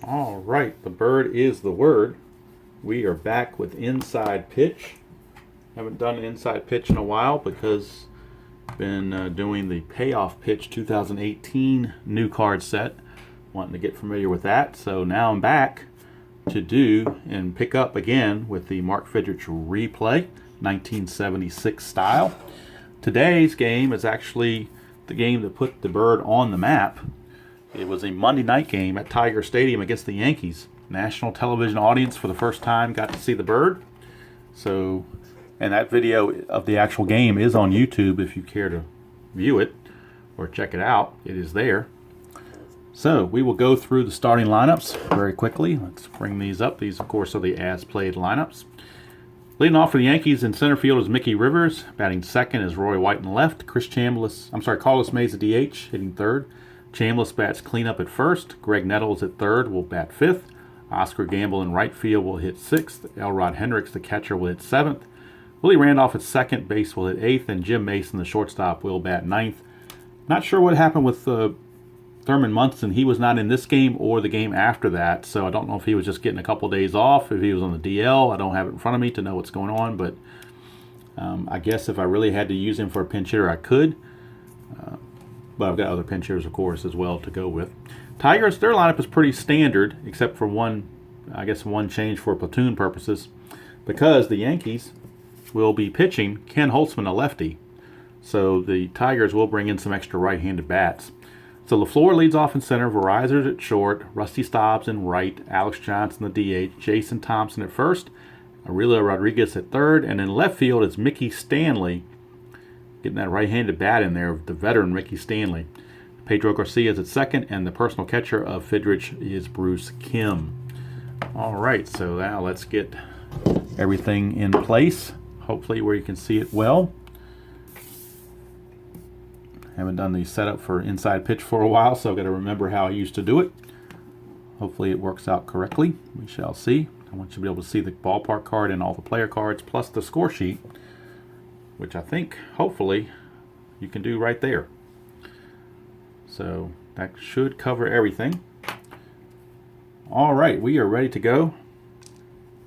All right, the bird is the word. We are back with Inside Pitch. Haven't done Inside Pitch in a while because I've been doing the Payoff Pitch 2018 new card set. Wanting to get familiar with that. So now I'm back to do and pick up again with the Mark Fydrich replay, 1976 style. Today's game is actually the game that put the bird on the map. It was a Monday night game at Tiger Stadium against the Yankees. National television audience for the first time got to see the bird. So, and that video of the actual game is on YouTube if you care to view it or check it out. It is there. So we will go through the starting lineups very quickly. Let's bring these up. These, of course, are the as-played lineups. Leading off for the Yankees in center field is Mickey Rivers. Batting second is Roy White in left. Carlos Mays at DH, hitting third. Chambliss bats cleanup at first. Greg Nettles at third will bat fifth. Oscar Gamble in right field will hit sixth. Elrod Hendricks, the catcher, will hit seventh. Willie Randolph at second base will hit eighth. And Jim Mason, the shortstop, will bat ninth. Not sure what happened with Thurman Munson. He was not in this game or the game after that. So I don't know if he was just getting a couple days off, if he was on the DL. I don't have it in front of me to know what's going on. But I guess if I really had to use him for a pinch hitter, I could. But I've got other pinch hitters, of course, as well to go with. Tigers, their lineup is pretty standard, except for one change for platoon purposes, because the Yankees will be pitching Ken Holtzman, a lefty. So the Tigers will bring in some extra right-handed bats. So LaFleur leads off in center, Verizers at short, Rusty Staubs in right, Alex Johnson the DH, Jason Thompson at first, Aurelio Rodriguez at third, and in left field it's Mickey Stanley, getting that right-handed bat in there, the veteran Mickey Stanley. Pedro Garcia is at second, and the personal catcher of Fidrych is Bruce Kim. All right, so now let's get everything in place, hopefully where you can see it well. Haven't done the setup for Inside Pitch for a while, so I've got to remember how I used to do it. Hopefully it works out correctly. We shall see. I want you to be able to see the ballpark card and all the player cards, plus the score sheet, which I think, hopefully, you can do right there. So that should cover everything. All right, we are ready to go.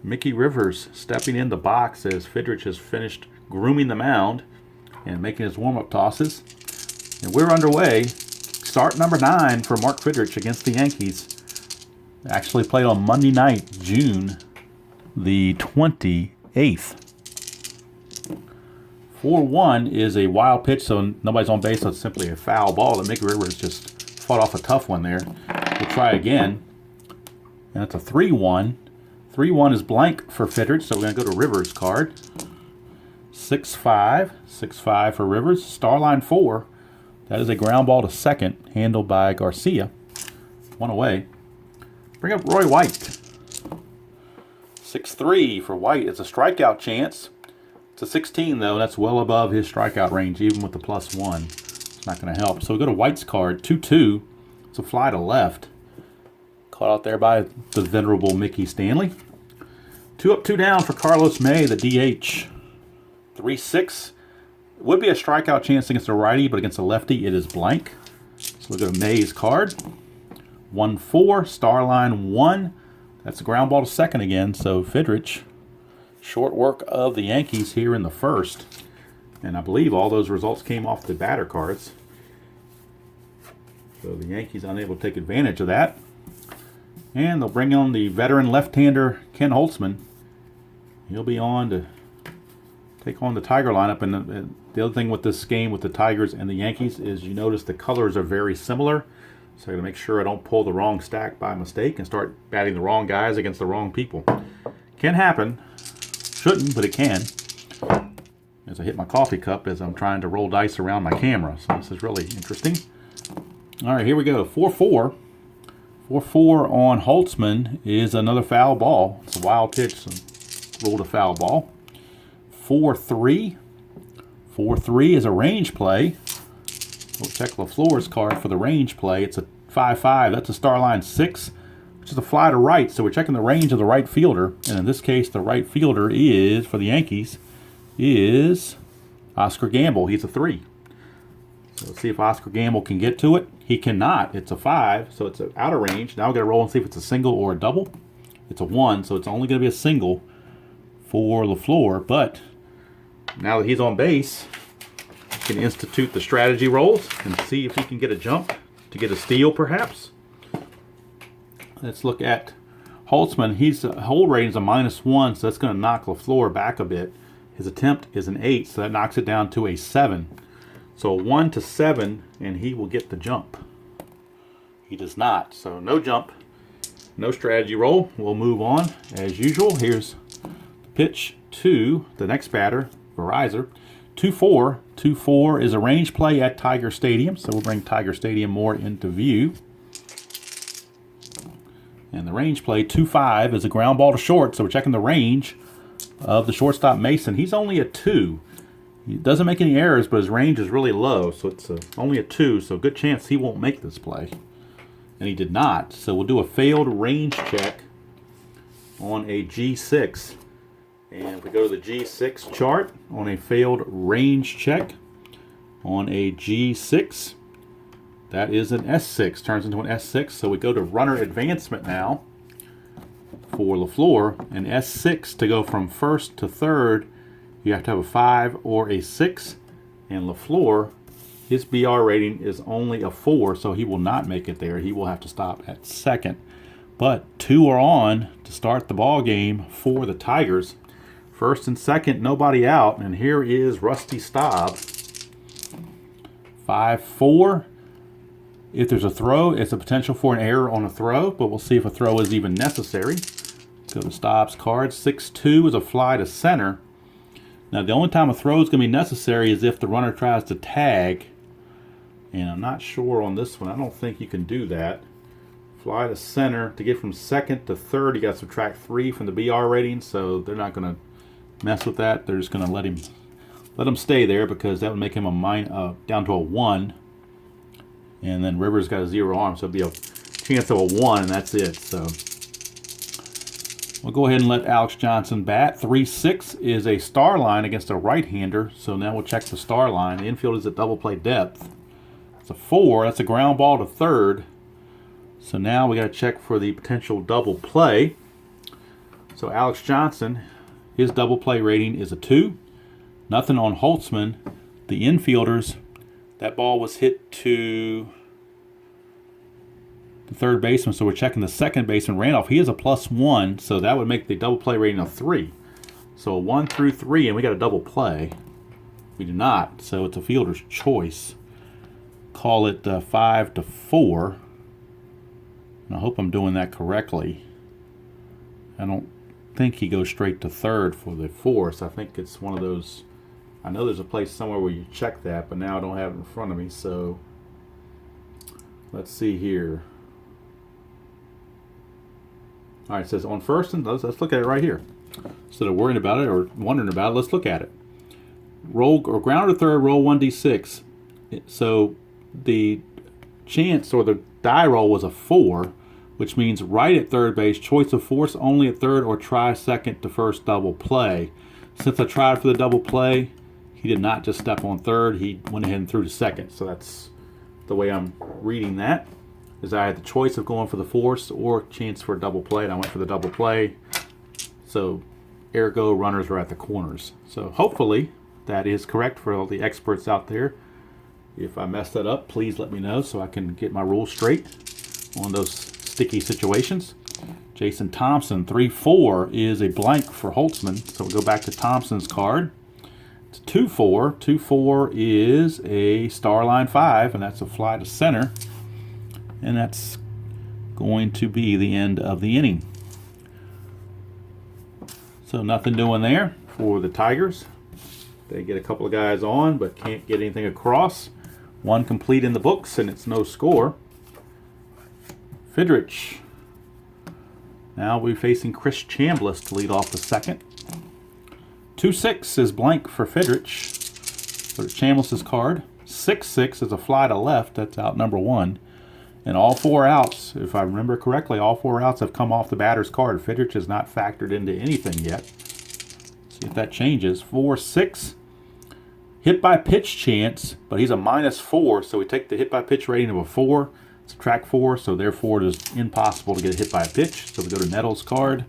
Mickey Rivers stepping in the box as Fidrych has finished grooming the mound and making his warm-up tosses. And we're underway. Start number 9 for Mark Fydrich against the Yankees. Actually played on Monday night, June the 28th. 4-1 is a wild pitch, so nobody's on base, so it's simply a foul ball that Mickey Rivers just fought off a tough one there. We'll try again. And it's a 3-1. 3-1 is blank for Fidrych, so we're going to go to Rivers' card. 6-5. 6-5 for Rivers. Starline 4. That is a ground ball to second, handled by Garcia. One away. Bring up Roy White. 6-3 for White. It's a strikeout chance. It's a 16, though. That's well above his strikeout range, even with the +1. It's not going to help. So we go to White's card. 2-2. It's a fly to left. Caught out there by the venerable Mickey Stanley. 2 up, 2 down for Carlos May, the DH. 3-6. Would be a strikeout chance against a righty, but against a lefty, it is blank. So we'll go to May's card. 1-4. Starline 1. That's a ground ball to second again. So Fidrych, short work of the Yankees here in the first. And I believe all those results came off the batter cards. So the Yankees unable to take advantage of that. And they'll bring on the veteran left-hander Ken Holtzman. He'll be on to take on the Tiger lineup. And the other thing with this game with the Tigers and the Yankees is you notice the colors are very similar. So I got to make sure I don't pull the wrong stack by mistake and start batting the wrong guys against the wrong people. Can happen. Shouldn't, but it can. As I hit my coffee cup as I'm trying to roll dice around my camera. So this is really interesting. All right, here we go. 4-4. 4-4 on Holtzman is another foul ball. It's a wild pitch, so ruled a foul ball. 4-3. 4-3 is a range play. We'll check LaFleur's card for the range play. It's a 5-5. That's a star line 6, which is a fly to right. So we're checking the range of the right fielder. And in this case, the right fielder is, for the Yankees, is Oscar Gamble. He's a 3. So let's see if Oscar Gamble can get to it. He cannot. It's a 5, so it's out of range. Now we're going to roll and see if it's a single or a double. It's a 1, so it's only going to be a single for LaFleur. But now that he's on base, he can institute the strategy rolls and see if he can get a jump to get a steal, perhaps. Let's look at Holtzman. His hold rating is a -1, so that's going to knock LaFleur back a bit. His attempt is an 8, so that knocks it down to a 7. So a 1 to 7, and he will get the jump. He does not, so no jump, no strategy roll. We'll move on as usual. Here's the pitch to the next batter, Verizon. 2-4. 2-4 is a range play at Tiger Stadium, so we'll bring Tiger Stadium more into view. And the range play, 2-5, is a ground ball to short, so we're checking the range of the shortstop Mason. He's only a 2. He doesn't make any errors, but his range is really low, so it's only a 2, so good chance he won't make this play. And he did not, so we'll do a failed range check on a G6. And if we go to the G6 chart, on a failed range check on a G6, that is an S6, turns into an S6. So we go to runner advancement now for LaFleur. An S6 to go from first to third, you have to have a 5 or a 6. And LaFleur, his BR rating is only a 4, so he will not make it there. He will have to stop at second. But 2 are on to start the ball game for the Tigers. First and second, nobody out, and here is Rusty Staub. 5-4. If there's a throw, it's a potential for an error on a throw, but we'll see if a throw is even necessary. Go to Staub's card. 6-2 is a fly to center. Now, the only time a throw is going to be necessary is if the runner tries to tag, and I'm not sure on this one. I don't think you can do that. Fly to center. To get from second to third, you got to subtract 3 from the BR rating, so they're not going to mess with that. They're just going to let him stay there because that would make him down to a 1. And then Rivers got a 0 arm, so it'd be a chance of a 1, and that's it. So we'll go ahead and let Alex Johnson bat. 3-6 is a star line against a right-hander, so now we'll check the star line. The infield is at double play depth. It's a 4. That's a ground ball to third. So now we got to check for the potential double play. So Alex Johnson, his double play rating is a 2. Nothing on Holtzman. The infielders, that ball was hit to the third baseman, so we're checking the second baseman, Randolph. He is a +1, so that would make the double play rating a 3. So 1 through 3, and we got a double play. We do not, so it's a fielder's choice. Call it 5-4. And I hope I'm doing that correctly. I don't think he goes straight to third for the force. I think it's one of those. I know there's a place somewhere where you check that, but now I don't have it in front of me. So let's see here. All right, it says on first, and let's look at it right here. Instead of worrying about it or wondering about it, let's look at it. Roll or ground to third, roll 1d6. So the chance or the die roll was a 4, which means right at third base, choice of force only at third, or try second to first double play. Since I tried for the double play, he did not just step on third. He went ahead and threw to second. So that's the way I'm reading that. Is I had the choice of going for the force or chance for a double play, and I went for the double play. So ergo, runners were at the corners. So hopefully that is correct for all the experts out there. If I messed that up, please let me know so I can get my rules straight on those sticky situations. Jason Thompson, 3-4 is a blank for Holtzman. So we'll go back to Thompson's card. It's 2-4. 2-4 is a star line 5, and that's a fly to center. And that's going to be the end of the inning. So nothing doing there for the Tigers. They get a couple of guys on, but can't get anything across. 1 complete in the books, and it's no score. Fidrych. Now we're facing Chris Chambliss to lead off the second. 2-6 is blank for Fidrych. For Chambliss's card. 6-6 is a fly to left. That's out number 1. And all 4 outs, if I remember correctly, all 4 outs have come off the batter's card. Fidrych is not factored into anything yet. See if that changes. 4-6. Hit by pitch chance, but he's a -4, so we take the hit by pitch rating of a 4, subtract 4, so therefore it is impossible to get hit by a pitch. So we go to Nettles' card.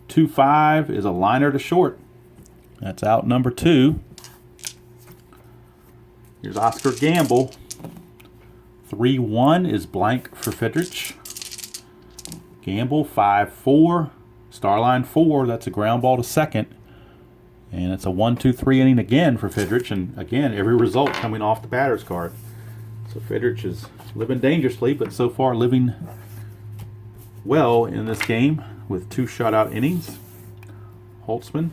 2-5 is a liner to short. That's out number 2. Here's Oscar Gamble. 3-1 is blank for Fidrych. Gamble 5-4. Starline 4. That's a ground ball to second. And it's a 1-2-3 inning again for Fidrych. And again, every result coming off the batter's card. So Fidrych is living dangerously, but so far living well in this game with 2 shutout innings. Holtzman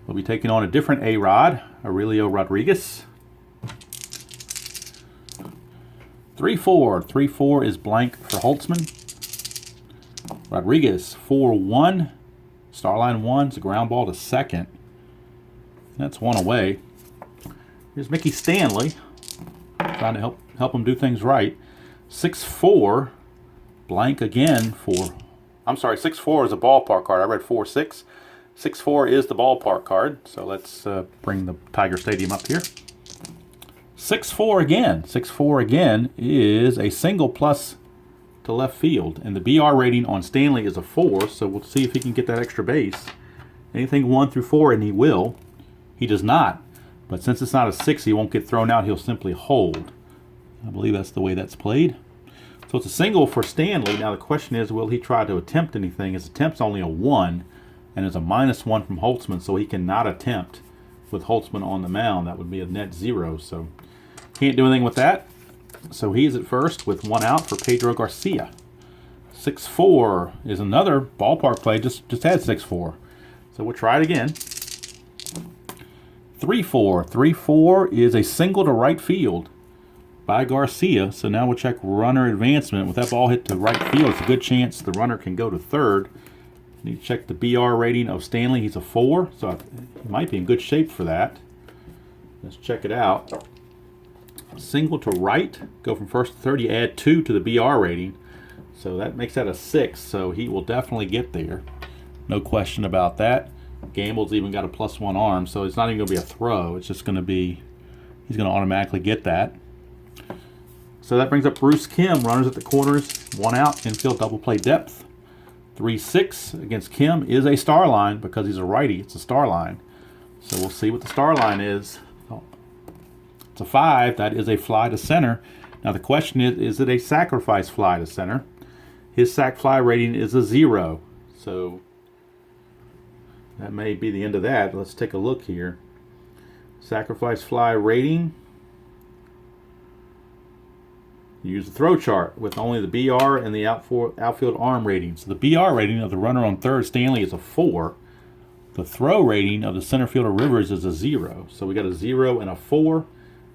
will be taking on a different A-Rod, Aurelio Rodriguez. 3-4. 3-4 is blank for Holtzman. Rodriguez 4-1. Starline 1 is a ground ball to second. That's 1 away. Here's Mickey Stanley trying to help him do things right. 6-4 blank again for. I'm sorry, 6-4 is a ballpark card. I read 4-6. 6-4 is the ballpark card. So let's bring the Tiger Stadium up here. 6-4 again. 6-4 again is a single plus to left field. And the BR rating on Stanley is a 4, so we'll see if he can get that extra base. Anything 1 through 4, and he will. He does not. But since it's not a 6, he won't get thrown out. He'll simply hold. I believe that's the way that's played. So it's a single for Stanley. Now the question is, will he try to attempt anything? His attempt's only a 1, and it's a -1 from Holtzman, so he cannot attempt with Holtzman on the mound. That would be a net 0, so can't do anything with that. So he's at first with 1 out for Pedro Garcia. 6-4 is another ballpark play. Just had 6-4. So we'll try it again. 3-4. 3-4 is a single to right field by Garcia. So now we'll check runner advancement. With that ball hit to right field, it's a good chance the runner can go to third. Need to check the BR rating of Stanley. He's a 4, so he might be in good shape for that. Let's check it out. Single to right, go from first to third. You add 2 to the BR rating, so that makes that a 6. So he will definitely get there, no question about that. Gamble's even got a +1 arm, so it's not even going to be a throw. It's just going to be, he's going to automatically get that. So that brings up Bruce Kim. Runners at the corners, 1 out, infield double play depth. 3-6 against Kim is a star line because he's a righty. It's a star line. So we'll see what the star line is. It's a 5. That is a fly to center. Now the question is it a sacrifice fly to center? His sac fly rating is a 0. So that may be the end of that. Let's take a look here. Sacrifice fly rating. Use the throw chart with only the BR and the outfield arm rating. So the BR rating of the runner on third, Stanley, is a 4. The throw rating of the center fielder, Rivers, is a 0. So we got a 0 and a 4.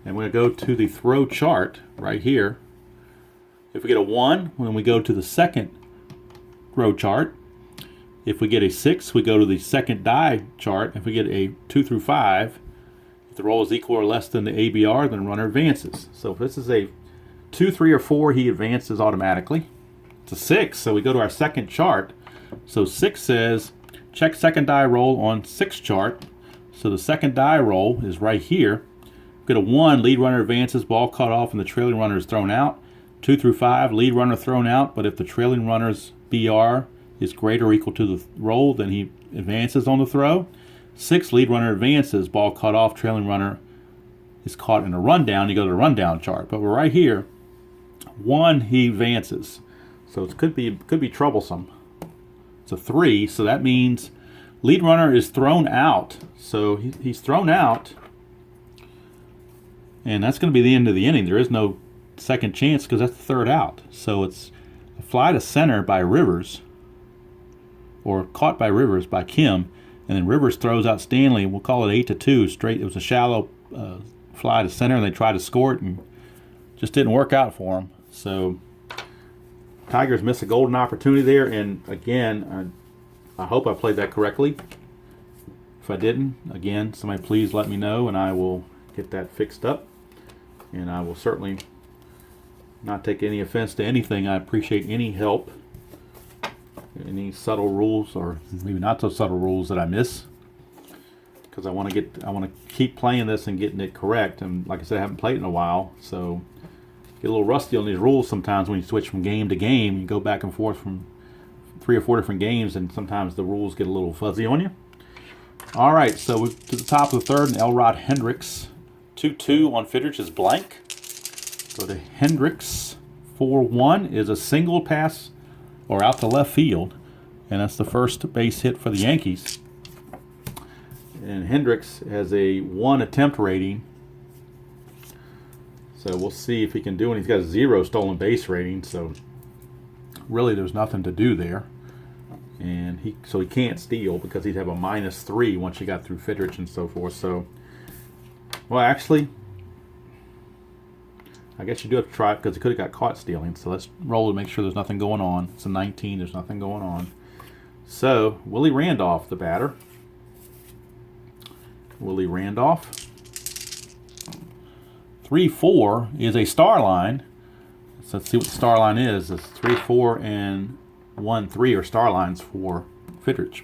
And we're going to go to the throw chart right here. If we get a 1, when we go to the second throw chart. If we get a 6, we go to the second die chart. If we get a 2 through 5, if the roll is equal or less than the ABR, then the runner advances. So if this is a 2, 3, or 4, he advances automatically. It's a 6, so we go to our second chart. So 6 says, check second die roll on 6 chart. So the second die roll is right here. Get a 1, lead runner advances, ball cut off, and the trailing runner is thrown out. 2 through 5, lead runner thrown out, but if the trailing runner's BR is greater or equal to the roll, then he advances on the throw. 6, lead runner advances, ball cut off, trailing runner is caught in a rundown. You go to the rundown chart, but we're right here. 1, he advances, so it could be troublesome. It's a 3, so that means lead runner is thrown out. So he's thrown out. And that's going to be the end of the inning. There is no second chance because that's the third out. So it's a fly to center by Rivers, or caught by Rivers by Kim, and then Rivers throws out Stanley. We'll call it 8-2 straight. It was a shallow fly to center, and they tried to score it and just didn't work out for them. So Tigers miss a golden opportunity there. And again, I hope I played that correctly. If I didn't, again, somebody please let me know, and I will get that fixed up. And I will certainly Not take any offense to anything. I appreciate any help, any subtle rules, or maybe not so subtle rules that I miss, because I want to keep playing this and getting it correct. And like I said, I haven't played in a while, so get a little rusty on these rules sometimes when you switch from game to game. You go back and forth from 3 or 4 different games, and sometimes the rules get a little fuzzy on you. All right, so we're to the top of the third, and Elrod Hendricks 2-2 on Fidrych is blank. Go to Hendricks. 4-1 is a single pass or out to left field, and that's the first base hit for the Yankees. And Hendricks has a 1 attempt rating, so we'll see if he can do it. He's got a 0 stolen base rating, so really there's nothing to do there. And he can't steal because he'd have a -3 once you got through Fidrych and so forth. So, well, actually, I guess you do have to try it because he could have got caught stealing. So let's roll to make sure there's nothing going on. It's a 19. There's nothing going on. So Willie Randolph, the batter. Willie Randolph. 3-4 is a star line. So let's see what the star line is. It's 3-4 and 1-3 are star lines for Fidrych.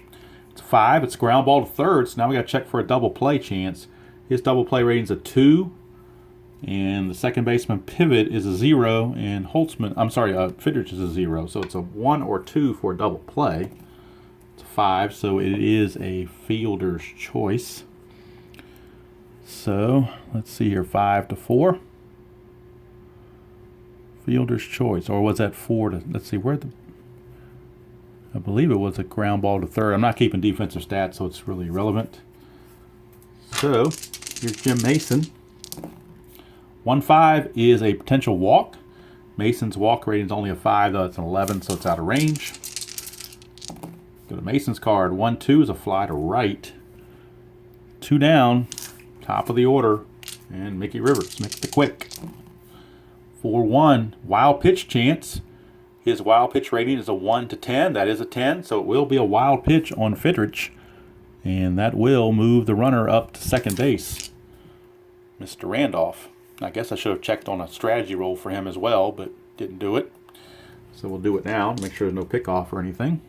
It's 5. It's ground ball to third. So now we got to check for a double play chance. His double play rating's a 2. And the second baseman pivot is a 0, and Fidrych is a 0. So it's a 1 or 2 for a double play. It's a 5, so it is a fielder's choice. So let's see here, 5-4. Fielder's choice, or was that 4 to? Let's see I believe it was a ground ball to third. I'm not keeping defensive stats, so it's really irrelevant. So here's Jim Mason. 1-5 is a potential walk. Mason's walk rating is only a 5, though it's an 11, so it's out of range. Go to Mason's card. 1-2 is a fly to right. 2 down, top of the order, and Mickey Rivers, Mick the Quick. 4-1, wild pitch chance. His wild pitch rating is a 1 to 10. That is a 10, so it will be a wild pitch on Fidrych, and that will move the runner up to second base, Mr. Randolph. I guess I should have checked on a strategy roll for him as well, but didn't do it. So we'll do it now, make sure there's no pickoff or anything.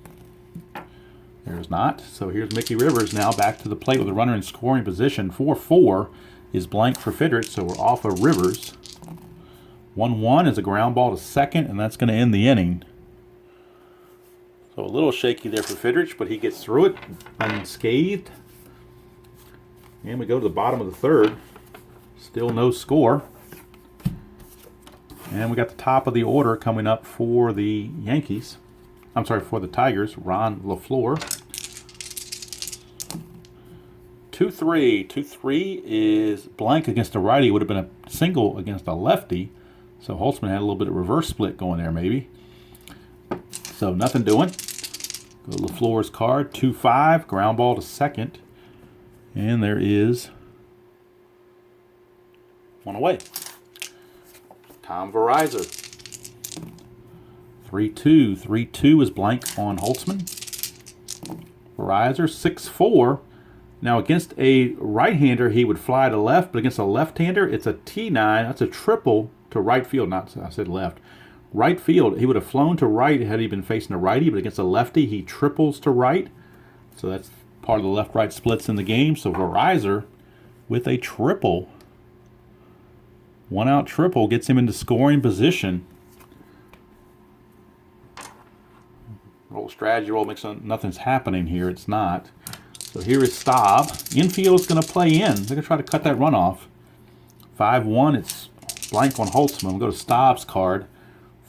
There's not. So here's Mickey Rivers now back to the plate with a runner in scoring position. 4-4 is blank for Fidrych, so we're off of Rivers. 1-1 is a ground ball to second, and that's going to end the inning. So a little shaky there for Fidrych, but he gets through it unscathed. And we go to the bottom of the third. Still no score. And we got the top of the order coming up for the Yankees. For the Tigers. Ron LaFleur. 2-3. 2-3 is blank against a righty. It would have been a single against a lefty. So Holtzman had a little bit of reverse split going there, maybe. So nothing doing. Go to LaFleur's card. 2-5. Ground ball to second. And there is 1 away. Tom Verizor. 3-2. 3-2 is blank on Holtzman. Verizor. 6-4. Now against a right-hander, he would fly to left, but against a left-hander, it's a T9. That's a triple to right field. I said left. Right field. He would have flown to right had he been facing a righty, but against a lefty, he triples to right. So that's part of the left-right splits in the game. So Verizor with a triple. 1-out triple gets him into scoring position. Roll strategy roll makes nothing's happening here. It's not. So here is Staub. Infield's going to play in. They're going to try to cut that run off. 5-1. It's blank on Holtzman. We'll go to Staub's card.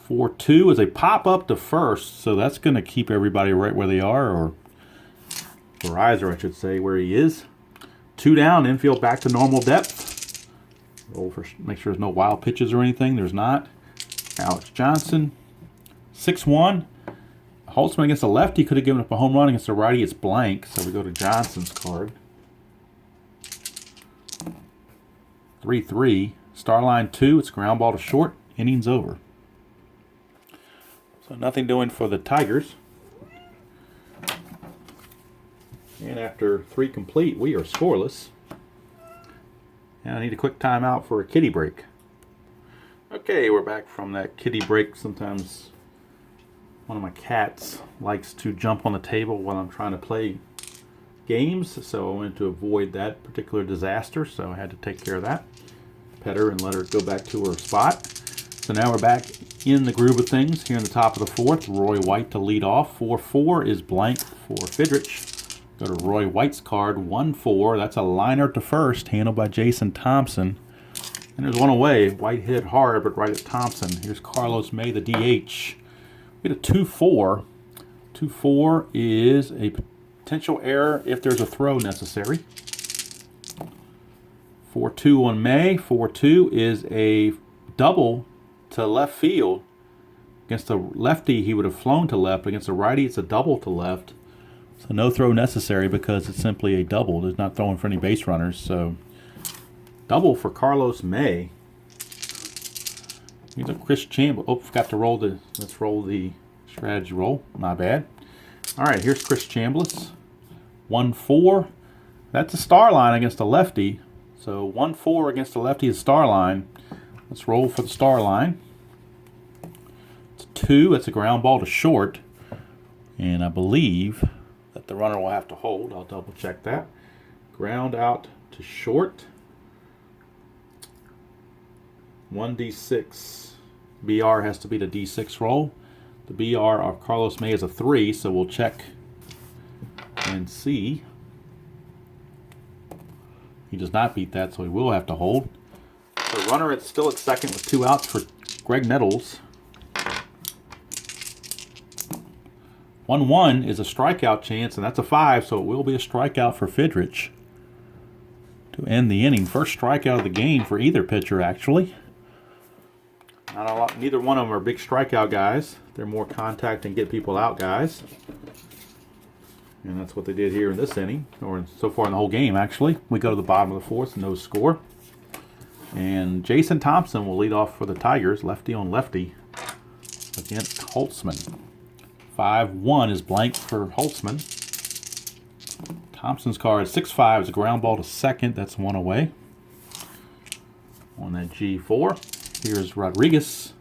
4-2 is a pop-up to first. So that's going to keep everybody right where they are, or Verizor, I should say, where he is. 2 down. Infield back to normal depth. Roll for make sure there's no wild pitches or anything. There's not. Alex Johnson. 6-1. Holtzman against the lefty could have given up a home run. Against the righty, it's blank. So we go to Johnson's card. 3-3. Star line 2. It's ground ball to short. Inning's over. So nothing doing for the Tigers. And after 3 complete, we are scoreless. And I need a quick timeout for a kitty break. Okay, we're back from that kitty break. Sometimes one of my cats likes to jump on the table while I'm trying to play games, so I wanted to avoid that particular disaster, so I had to take care of that. Pet her and let her go back to her spot. So now we're back in the groove of things here in the top of the fourth. Roy White to lead off. 4-4 is blank for Fidrych. Go to Roy White's card. 1-4. That's a liner to first, handled by Jason Thompson. And there's one away. White hit hard, but right at Thompson. Here's Carlos May, the DH. We get a 2-4. 2-4 is a potential error if there's a throw necessary. 4-2 on May. 4-2 is a double to left field. Against a lefty, he would have flown to left. Against a righty, it's a double to left. So no throw necessary because it's simply a double. There's not throwing for any base runners. So double for Carlos May. Here's a Chris Chambliss. Oh, forgot to roll the. Let's roll the strategy roll. My bad. All right, here's Chris Chambliss. 1-4. That's a star line against a lefty. So 1-4 against a lefty is star line. Let's roll for the star line. It's 2. That's a ground ball to short. And I believe that the runner will have to hold. I'll double check that. Ground out to short. 1d6. BR has to be the d6 roll. The BR of Carlos May is a 3, so we'll check and see. He does not beat that, so he will have to hold. The runner is still at second with 2 outs for Greg Nettles. 1-1 is a strikeout chance, and that's a 5, so it will be a strikeout for Fidrych to end the inning. First strikeout of the game for either pitcher, actually. Not a lot. Neither one of them are big strikeout guys. They're more contact and get people out guys. And that's what they did here in this inning, or so far in the whole game, actually. We go to the bottom of the fourth, no score. And Jason Thompson will lead off for the Tigers, lefty on lefty, against Holtzman. 5-1 is blank for Holtzman. Thompson's card, 6-5 is a ground ball to second. That's 1 away. On that G4, here's Rodriguez.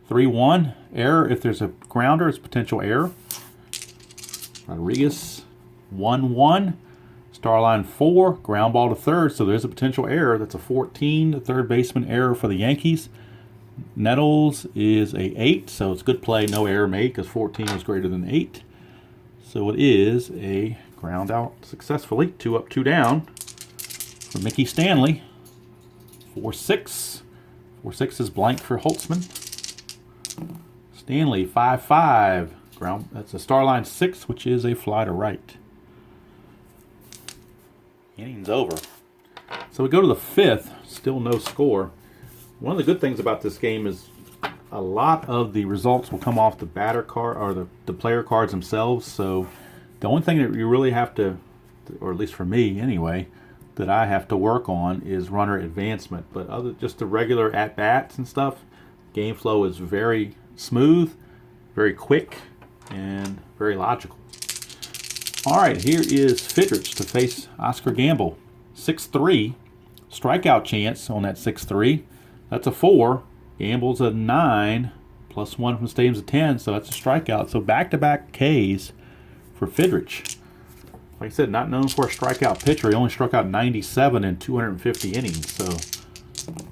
3-1, error. If there's a grounder, it's potential error. Rodriguez, 1-1. Star line 4, ground ball to third, so there's a potential error. That's a 14, the third baseman error for the Yankees. Nettles is a 8, so it's good play, no error made because 14 was greater than 8. So it is a ground out successfully. 2 up, 2 down for Mickey Stanley. 4-6. 4-6 is blank for Holtzman. Stanley, 5-5. Ground. That's a star line 6, which is a fly to right. Inning's over. So we go to the 5th, still no score. One of the good things about this game is a lot of the results will come off the batter card or the player cards themselves. So the only thing that you really have to, or at least for me anyway, that I have to work on is runner advancement. But other just the regular at bats and stuff, game flow is very smooth, very quick, and very logical. All right, here is Fidrych to face Oscar Gamble. 6-3, strikeout chance on that 6-3. That's a 4. Gamble's a 9, plus 1 from Stadium's a 10, so that's a strikeout. So back-to-back Ks for Fidrych. Like I said, not known for a strikeout pitcher. He only struck out 97 in 250 innings, so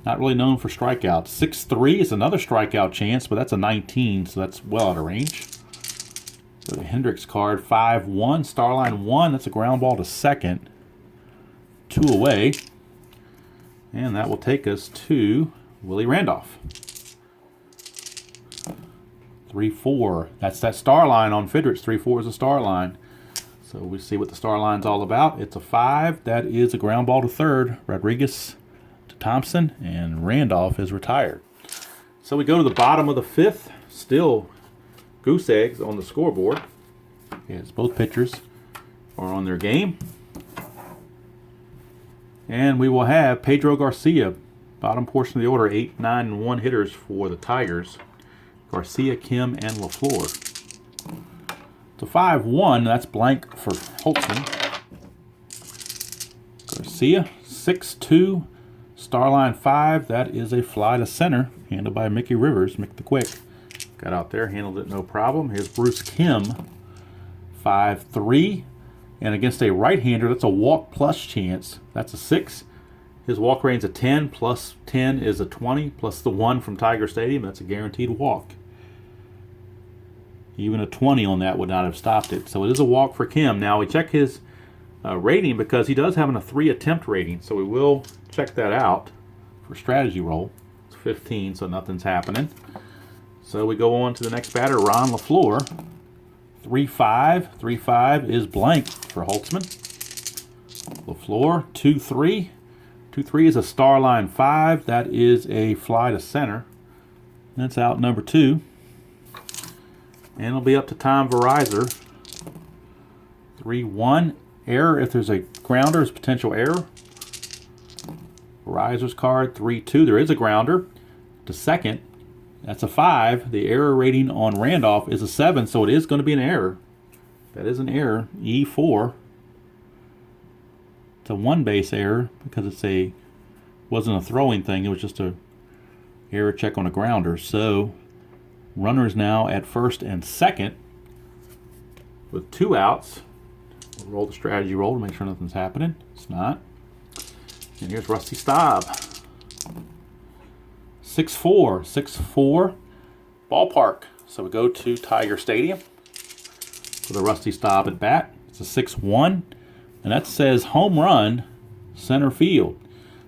not really known for strikeouts. 6-3 is another strikeout chance, but that's a 19, so that's well out of range. So the Hendricks card, 5-1, star line 1. That's a ground ball to second. 2 away. And that will take us to Willie Randolph. 3-4. That's that star line on Fidrych. 3-4 is a star line. So we see what the star line's all about. It's a 5. That is a ground ball to third. Rodriguez to Thompson, and Randolph is retired. So we go to the bottom of the 5th. Still goose eggs on the scoreboard. Yes, both pitchers are on their game. And we will have Pedro Garcia, bottom portion of the order, 8, 9, and 1 hitters for the Tigers. Garcia, Kim, and LaFleur. So 5-1, that's blank for Holtzman. Garcia, 6-2, Starline 5, that is a fly to center, handled by Mickey Rivers, Mick the Quick. Got out there, handled it no problem. Here's Bruce Kim, 5-3. And against a right-hander, that's a walk plus chance. That's a 6. His walk rating's a 10, plus 10 is a 20, plus the 1 from Tiger Stadium, that's a guaranteed walk. Even a 20 on that would not have stopped it. So it is a walk for Kim. Now we check his rating because he does have a 3 attempt rating. So we will check that out for strategy roll. It's 15, so nothing's happening. So we go on to the next batter, Ron LaFleur. 3-5. 3-5 is blank for Holtzman. LaFleur, 2-3. 2-3 is a Starline 5. That is a fly to center. That's out number 2. And it'll be up to Tom Verizor. 3-1. Error if there's a grounder is potential error. Verizor's card, 3-2. There is a grounder to second. That's a 5. The error rating on Randolph is a 7, so it is going to be an error. That is an error. E4. It's a 1-base error because wasn't a throwing thing. It was just a error check on a grounder. So runners now at first and second with 2 outs. We'll roll the strategy roll to make sure nothing's happening. It's not. And here's Rusty Staub. 6-4. 6-4 ballpark. So we go to Tiger Stadium for the Rusty Staub at bat. It's a 6-1. And that says home run center field.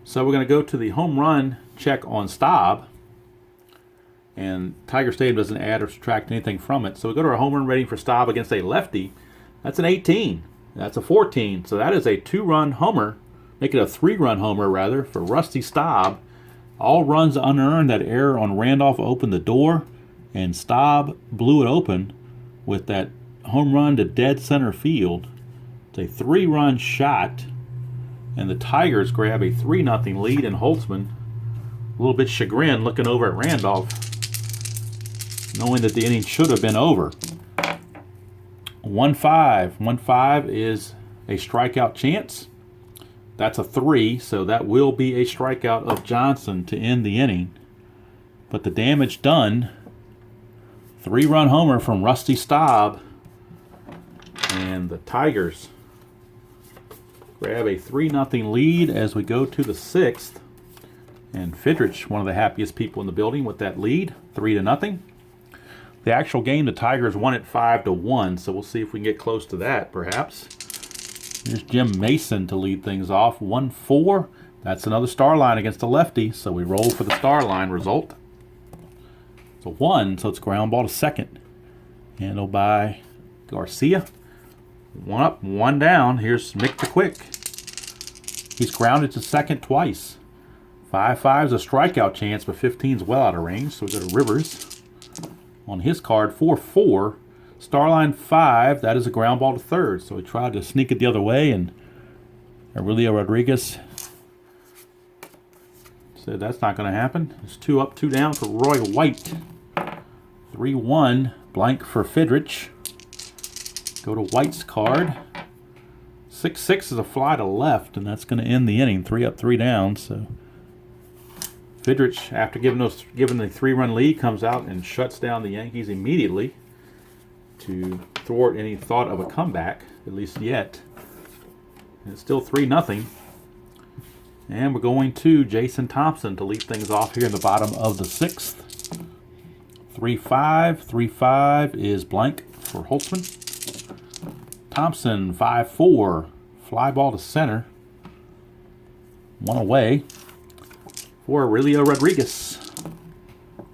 So we're going to go to the home run check on Staub. And Tiger Stadium doesn't add or subtract anything from it. So we go to our home run rating for Staub against a lefty. That's an 18. That's a 14. So that is a 2-run homer. Make it a 3-run homer, rather, for Rusty Staub. All runs unearned. That error on Randolph opened the door. And Staub blew it open with that home run to dead center field. It's a 3-run shot. And the Tigers grab a 3-0 lead. And Holtzman, a little bit chagrined, looking over at Randolph, knowing that the inning should have been over. 1-5. 1-5 is a strikeout chance. That's a 3, so that will be a strikeout of Johnson to end the inning. But the damage done. 3-run homer from Rusty Staub. And the Tigers grab a 3-0 lead as we go to the 6th. And Fidrych, one of the happiest people in the building with that lead, 3-0. The actual game, the Tigers won it 5-1, so we'll see if we can get close to that, perhaps. Here's Jim Mason to lead things off, 1-4. That's another star line against a lefty, so we roll for the star line result. It's a 1, so it's ground ball to second. Handled by Garcia. 1 up, 1 down. Here's Mick the Quick. He's grounded to second twice. 5-5 is a strikeout chance, but 15 is well out of range, so we go to Rivers. On his card, 4-4. Starline 5, that is a ground ball to third. So he tried to sneak it the other way, and Aurelio Rodriguez said that's not going to happen. It's 2 up, 2 down for Roy White. 3-1, blank for Fidrych. Go to White's card. 6-6 is a fly to left, and that's going to end the inning. 3 up, 3 down. So Fidrych, after giving the 3-run lead, comes out and shuts down the Yankees immediately to thwart any thought of a comeback, at least yet. And it's still 3-0. And we're going to Jason Thompson to lead things off here in the bottom of the 6th. 3-5. 3-5 is blank for Holtzman. Thompson, 5-4. Fly ball to center. 1 away for Aurelio Rodriguez.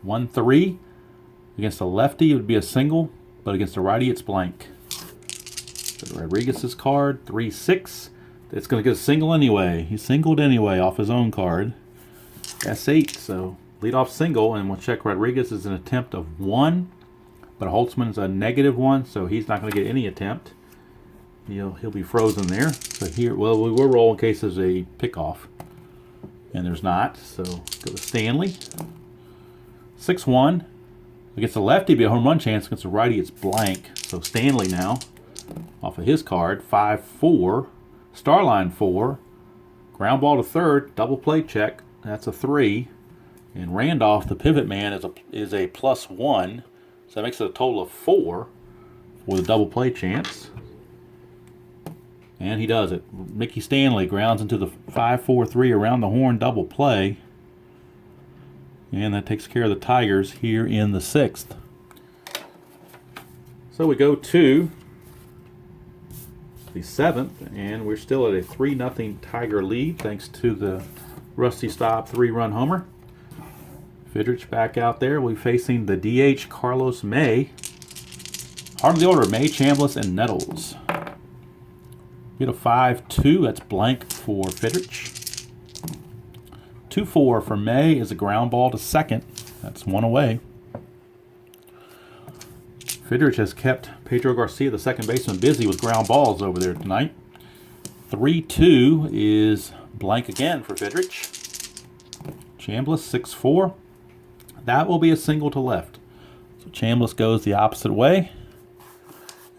1-3. Against a lefty, it would be a single. But against a righty, it's blank. So Rodriguez's card, 3-6. It's going to get a single anyway. He singled anyway off his own card. S8, so leadoff single, and we'll check Rodriguez is an attempt of 1. But Holtzman's a -1, so he's not going to get any attempt. He'll be frozen there. So here, well, we will roll in case there's a pickoff. And there's not, so go to Stanley. 6-1. Against the lefty, be a home run chance. Against the righty, it's blank. So Stanley now, off of his card, 5-4. Starline 4. Ground ball to third. Double play check. That's a 3. And Randolph, the pivot man, is a +1. So that makes it a total of 4 for the double play chance. And he does it. Mickey Stanley grounds into the 5-4-3 around the horn double play. And that takes care of the Tigers here in the 6th. So we go to the 7th, and we're still at a 3-0 Tiger lead thanks to the Rusty Staub 3-run homer. Fidrych back out there. We'll be facing the DH Carlos May. Heart of the order, May, Chambliss, and Nettles. Get a 5-2. That's blank for Fidrych. 2-4 for May is a ground ball to second. That's 1 away. Fidrych has kept Pedro Garcia, the second baseman, busy with ground balls over there tonight. 3-2 is blank again for Fidrych. Chambliss 6-4. That will be a single to left. So Chambliss goes the opposite way.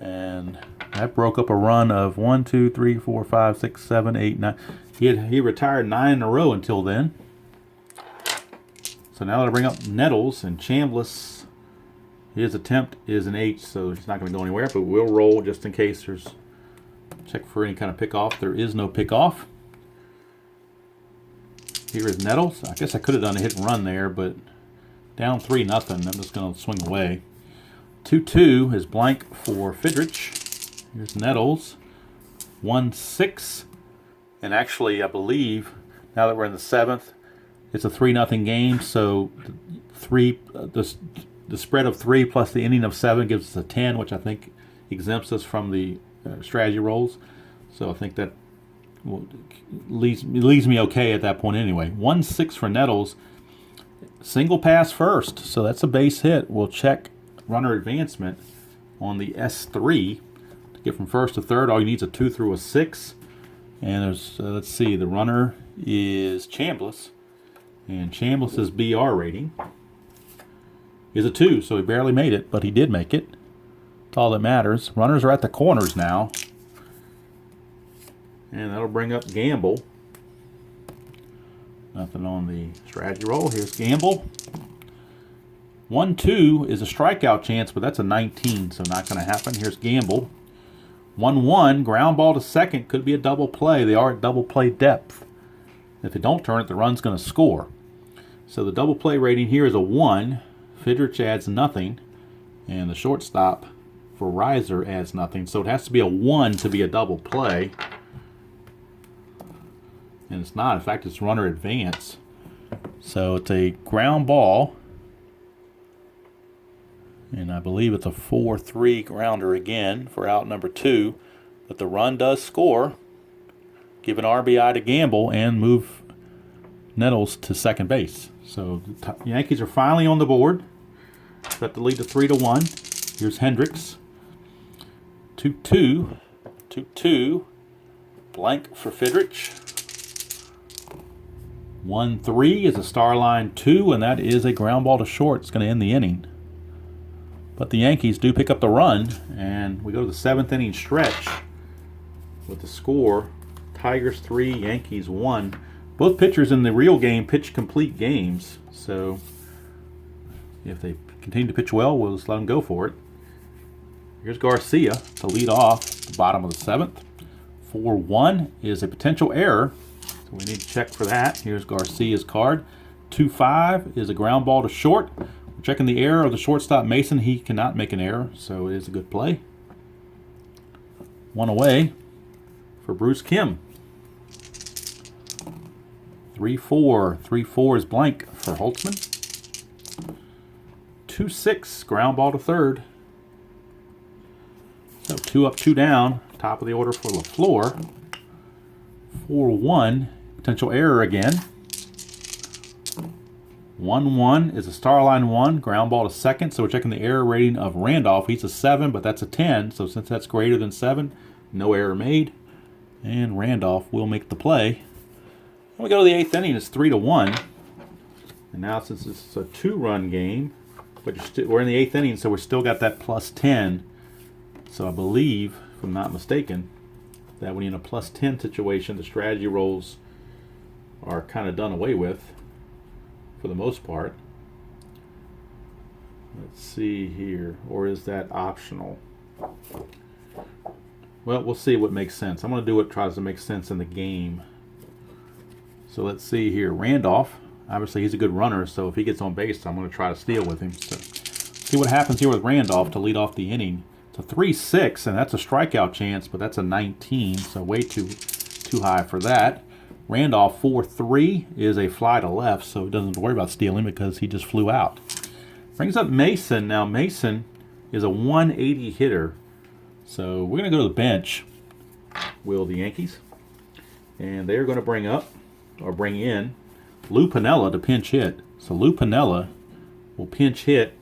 And that broke up a run of 1, 2, 3, 4, 5, 6, 7, 8, 9. He retired 9 in a row until then. So now that'll bring up Nettles, and Chambliss, his attempt is an H, so he's not going to go anywhere, but we'll roll just in case there's, check for any kind of pickoff. There is no pickoff. Here is Nettles. I guess I could have done a hit and run there, but down 3-0. I'm just going to swing away. 2-2 is blank for Fidrych. Here's Nettles. 1-6. And actually, I believe, now that we're in the 7th, it's a 3-0 game, so the spread of 3 plus the inning of 7 gives us a 10, which I think exempts us from the strategy rolls. So I think that leaves me okay at that point anyway. 1-6 for Nettles. Single pass first, so that's a base hit. We'll check runner advancement on the S3 to get from first to third. All you need is a 2 through a 6. And there's, let's see, the runner is Chambliss. And Chambliss's BR rating is a 2, so he barely made it, but he did make it. That's all that matters. Runners are at the corners now. And that'll bring up Gamble. Nothing on the strategy roll. Here's Gamble. 1-2 is a strikeout chance, but that's a 19, so not going to happen. Here's Gamble. 1-1, ground ball to second, could be a double play. They are at double play depth. If they don't turn it, the run's going to score. So the double play rating here is a 1. Fidrych adds nothing. And the shortstop for Riser adds nothing. So it has to be a 1 to be a double play. And it's not. In fact, it's runner advance. So it's a ground ball. And I believe it's a 4-3 grounder again for out number 2. But the run does score. Give an RBI to Gamble and move Nettles to second base. So the Yankees are finally on the board. Set the lead to 3-1. Here's Hendricks. 2-2. 2-2. Blank for Fidrych. 1-3 is a star line 2, and that is a ground ball to short. It's going to end the inning. But the Yankees do pick up the run, and we go to the 7th inning stretch with the score Tigers 3, Yankees 1. Both pitchers in the real game pitch complete games, so if they continue to pitch well, we'll just let them go for it. Here's Garcia to lead off the bottom of the 7th. 4-1 is a potential error, so we need to check for that. Here's Garcia's card. 2-5 is a ground ball to short. We're checking the error of the shortstop Mason. He cannot make an error, so it is a good play. 1 away for Bruce Kim. 3-4. 3-4 is blank for Holtzman. 2-6, ground ball to third. So 2 up, 2 down. Top of the order for LaFleur. 4-1, potential error again. 1-1 is a star line 1, ground ball to second. So we're checking the error rating of Randolph. He's a 7, but that's a 10. So since that's greater than 7, no error made. And Randolph will make the play. When we go to the 8th inning, it's 3-1. And now since it's a 2-run game, but we're in the 8th inning, so we're still got that plus 10. So I believe, if I'm not mistaken, that when you're in a plus 10 situation, the strategy rolls are kind of done away with for the most part. Let's see here, or is that optional? Well, we'll see what makes sense. I'm going to do what tries to make sense in the game. So let's see here. Randolph, obviously he's a good runner, so if he gets on base, I'm going to try to steal with him. So see what happens here with Randolph to lead off the inning. It's a 3-6, and that's a strikeout chance, but that's a 19, so way too high for that. Randolph 4-3 is a fly to left, so he doesn't have to worry about stealing because he just flew out. Brings up Mason. Now Mason is a 180 hitter, so we're going to go to the bench, will the Yankees, and they're going to bring in Lou Piniella to pinch hit. So Lou Piniella will pinch hit,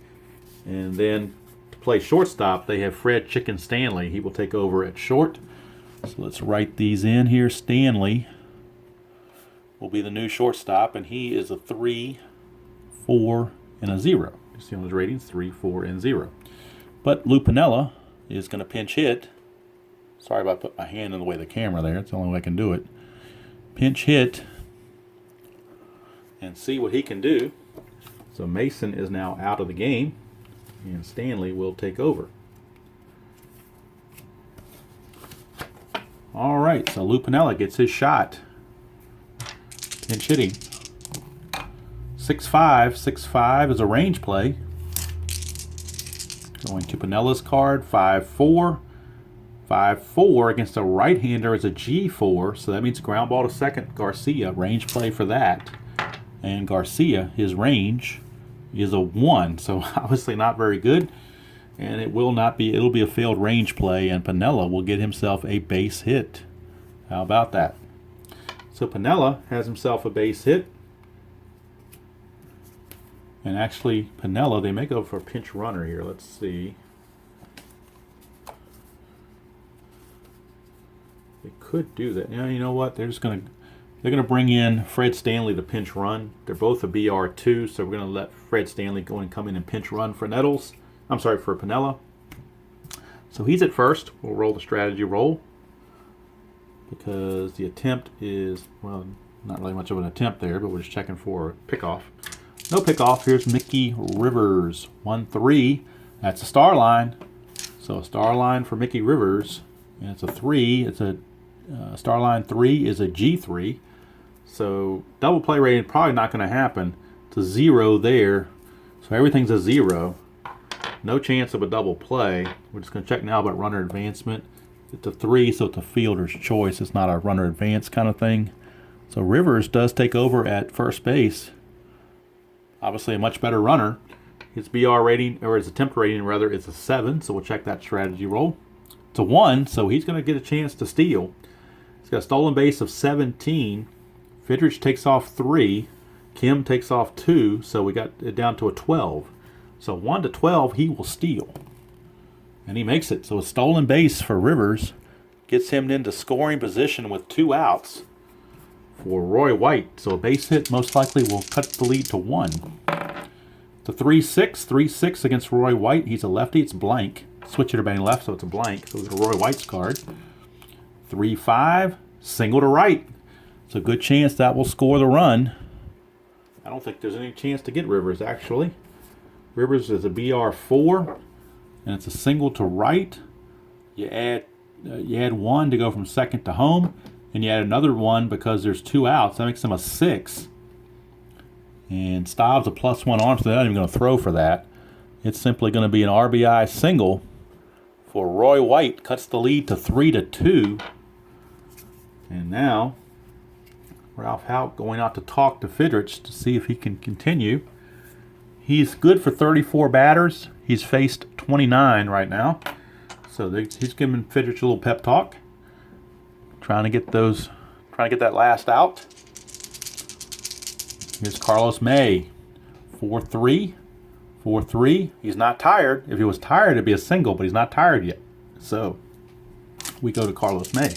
and then to play shortstop, they have Fred Chicken Stanley. He will take over at short. So let's write these in here. Stanley will be the new shortstop, and he is a 3, 4, and a 0. You see on his ratings, 3, 4, and 0. But Lou Piniella is going to pinch hit. Sorry about putting my hand in the way of the camera there. It's the only way I can do it. Pinch hit and see what he can do. So Mason is now out of the game, and Stanley will take over. All right, so Lou Piniella gets his shot. Pinch hitting. 6-5. 6-5 is a range play. Going to Pinella's card. 5-4. 5-4 against a right-hander is a G4, so that means ground ball to second. Garcia, range play for that. And Garcia, his range is a 1, so obviously not very good. And it'll be a failed range play, and Piniella will get himself a base hit. How about that? So Piniella has himself a base hit. And actually, Piniella, they may go for a pinch runner here. Let's see. They could do that. You know what? They're gonna bring in Fred Stanley to pinch run. They're both a BR2, so we're gonna let Fred Stanley go and come in and pinch run for for Piniella. So he's at first. We'll roll the strategy roll because the attempt is, well, not really much of an attempt there, but we're just checking for a pickoff. No pickoff. Here's Mickey Rivers, 1-3. That's a star line. So a star line for Mickey Rivers, and it's a 3. It's a star line 3 is a G3. So double play rating probably not going to happen. It's a 0 there. So everything's a 0. No chance of a double play. We're just going to check now about runner advancement. It's a 3, so it's a fielder's choice. It's not a runner advance kind of thing. So Rivers does take over at first base. Obviously a much better runner. His BR rating, or his attempt rating rather, is a 7, so we'll check that strategy roll. It's a 1, so he's going to get a chance to steal. He's got a stolen base of 17. Fidrych takes off 3. Kim takes off 2, so we got it down to a 12. So 1 to 12, he will steal. And he makes it. So a stolen base for Rivers gets him into scoring position with 2 outs for Roy White. So a base hit most likely will cut the lead to 1. It's a 3-6. 3-6 against Roy White. He's a lefty. It's blank. Switch it to batting left, so it's a blank. So it's a Roy White's card. 3-5. Single to right. It's a good chance that will score the run. I don't think there's any chance to get Rivers, actually. Rivers is a BR4, and it's a single to right. You add 1 to go from second to home, and you add another 1 because there's 2 outs. That makes him a 6. And Staub's a +1 arm, so they're not even going to throw for that. It's simply going to be an RBI single for Roy White. Cuts the lead to 3-2. And now Ralph Houk going out to talk to Fidrych to see if he can continue. He's good for 34 batters. He's faced 29 right now. So he's giving Fidrych a little pep talk. Trying to get that last out. Here's Carlos May. 4-3. 4-3. He's not tired. If he was tired, it'd be a single, but he's not tired yet. So we go to Carlos May.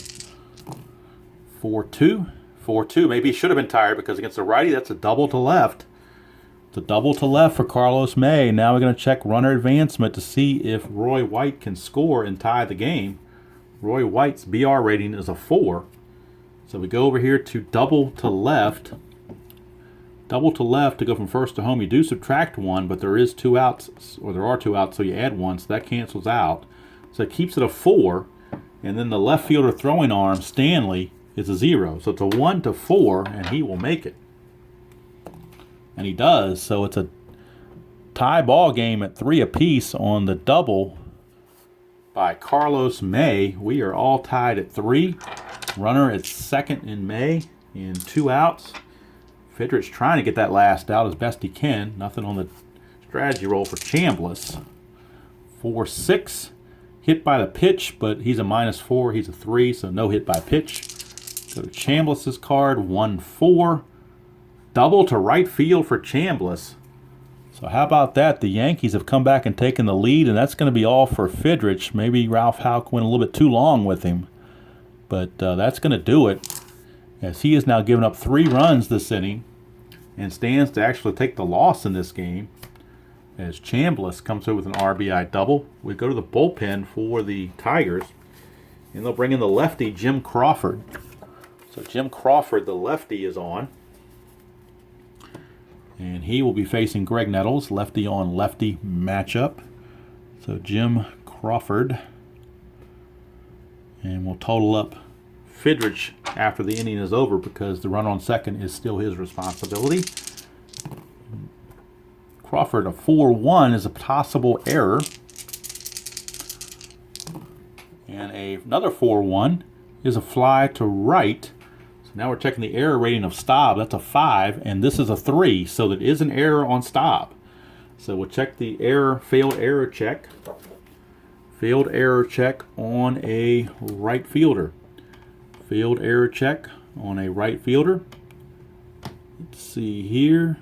4-2. 4-2. Maybe he should have been tired because against the righty, that's a double to left. It's a double to left for Carlos May. Now we're going to check runner advancement to see if Roy White can score and tie the game. Roy White's BR rating is a 4. So we go over here to double to left. Double to left to go from first to home. You do subtract one, but there is 2 outs, or there are 2 outs, so you add 1, so that cancels out. So it keeps it a 4, and then the left fielder throwing arm, Stanley, is a 0. So it's a 1 to 4, and he will make it. And he does, so it's a tie ball game at 3 apiece on the double by Carlos May. We are all tied at 3. Runner at second in May, and 2 outs. Fidrych trying to get that last out as best he can. Nothing on the strategy roll for Chambliss. 4-6. Hit by the pitch, but he's a -4. He's a 3, so no hit by pitch. Go to Chambliss's card. 1-4. Double to right field for Chambliss. So how about that? The Yankees have come back and taken the lead, and that's going to be all for Fidrych. Maybe Ralph Houck went a little bit too long with him. But that's going to do it, as he has now given up 3 runs this inning and stands to actually take the loss in this game, as Chambliss comes through with an RBI double. We go to the bullpen for the Tigers, and they'll bring in the lefty, Jim Crawford. So Jim Crawford, the lefty, is on, and he will be facing Greg Nettles, lefty on lefty matchup. So Jim Crawford, and we'll total up Fidrych after the inning is over, because the run on second is still his responsibility. Crawford, a 4-1 is a possible error. And another 4-1 is a fly to right. So now we're checking the error rating of Staub. That's a 5, and this is a 3, so that is an error on Staub. So we'll check the failed error check. Failed error check on a right fielder. Failed error check on a right fielder. Let's see here.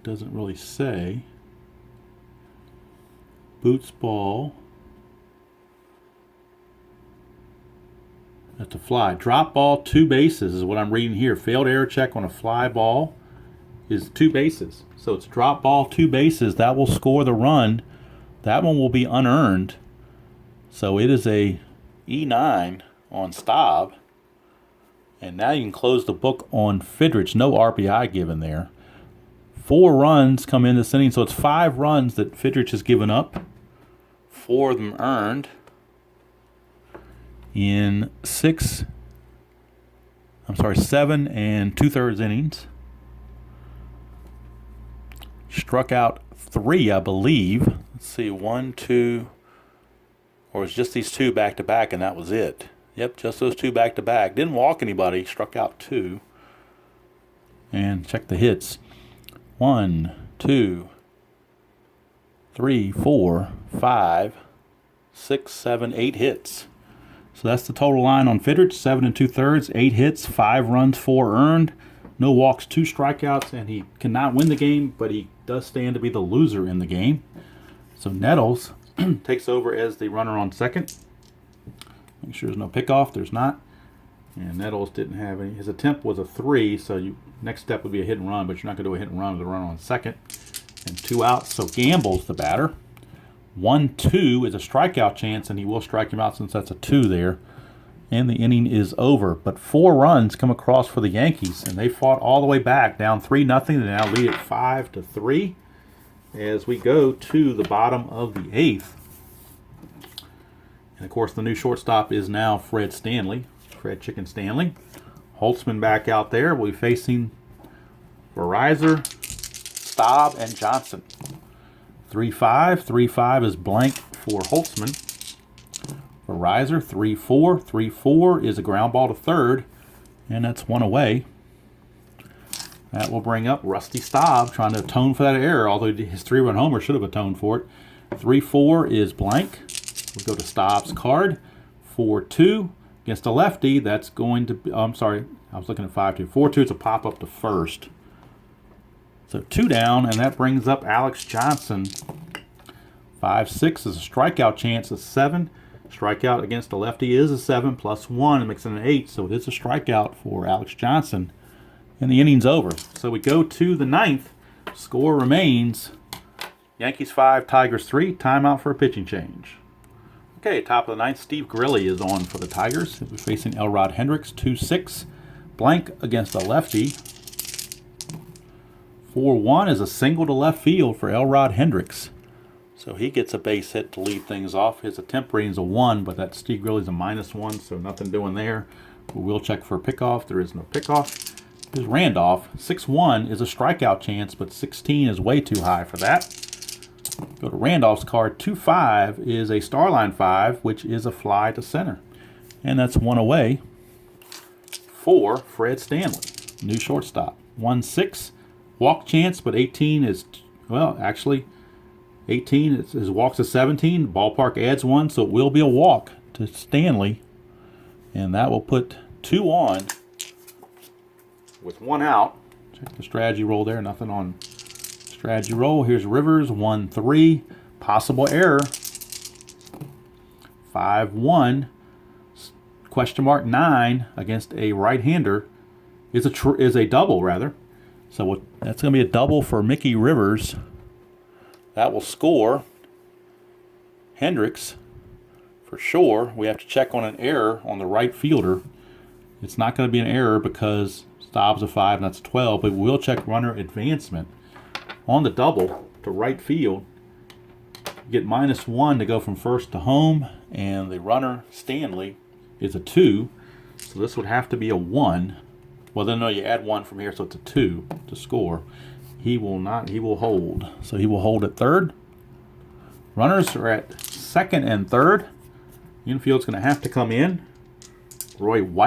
Doesn't really say. Boots ball. That's a fly. Drop ball, 2 bases is what I'm reading here. Failed error check on a fly ball is 2 bases. So it's drop ball, 2 bases. That will score the run. That one will be unearned. So it is a E9 on Staub. And now you can close the book on Fidrych. No RBI given there. 4 runs come in this inning, so it's 5 runs that Fidrych has given up. 4 of them earned in 7 and 2/3 innings. Struck out 3, I believe. Let's see, 1, 2, or it's just these 2 back to back, and that was it. Yep, just those 2 back to back. Didn't walk anybody. Struck out 2. And check the hits. 1, 2, 3, 4, 5, 6, 7, 8 hits. So that's the total line on Fidrych. 7 and 2/3, 8 hits, 5 runs, 4 earned. No walks, 2 strikeouts, and he cannot win the game, but he does stand to be the loser in the game. So Nettles takes over as the runner on second. Make sure there's no pickoff. There's not. And Nettles didn't have any. His attempt was a 3, so next step would be a hit and run, but you're not going to do a hit and run with a runner on second. And 2 outs, so Gamble's the batter. 1-2 is a strikeout chance, and he will strike him out since that's a 2 there. And the inning is over. But 4 runs come across for the Yankees, and they fought all the way back, down 3-0. They now lead at 5-3 as we go to the bottom of the 8th. And, of course, the new shortstop is now Fred Chicken Stanley. Holtzman back out there. We'll be facing Verizon, Staub, and Johnson. 3-5. 3-5 is blank for Holtzman. Verizon, 3-4. 3-4 is a ground ball to third, and that's 1 away. That will bring up Rusty Staub, trying to atone for that error, although his 3-run homer should have atoned for it. 3-4 is blank. We'll go to Staub's card. 4-2 against a lefty. That's going to be, I'm sorry, I was looking at 5-2. 4-2 is a pop up to first. So 2 down, and that brings up Alex Johnson. 5-6 is a strikeout chance of 7. Strikeout against a lefty is a 7 plus 1, makes it an 8. So it is a strikeout for Alex Johnson. And the inning's over. So we go to the 9th. Score remains Yankees 5, Tigers 3. Timeout for a pitching change. Okay, top of the ninth, Steve Grilly is on for the Tigers. He'll be facing Elrod Hendricks, 2-6. Blank against a lefty. 4-1 is a single to left field for Elrod Hendricks. So he gets a base hit to lead things off. His attempt rating's a 1, but that Steve Grilly's a -1, so nothing doing there. But we'll check for a pickoff. There is no pickoff. Here's Randolph. 6-1 is a strikeout chance, but 16 is way too high for that. Go to Randolph's card. 2-5 is a Starline 5, which is a fly to center. And that's one away for Fred Stanley, new shortstop. 1-6, walk chance, but 18 is, well, actually, 18 is walks to 17. Ballpark adds 1, so it will be a walk to Stanley. And that will put 2 on with 1 out. Check the strategy roll there. Nothing on strategy roll. Here's Rivers. 1-3. Possible error. 5-1. Question mark 9 against a right-hander is a double, rather. So that's going to be a double for Mickey Rivers. That will score Hendricks for sure. We have to check on an error on the right fielder. It's not going to be an error because Staub's a 5 and that's 12, but we'll check runner advancement on the double to right field. You get -1 to go from first to home, and the runner Stanley is a 2, so this would have to be a 1. Well, then no, you add 1 from here, so it's a 2 to score. He will not. He will hold. So he will hold at third. Runners are at second and third. Infield's going to have to come in. Roy White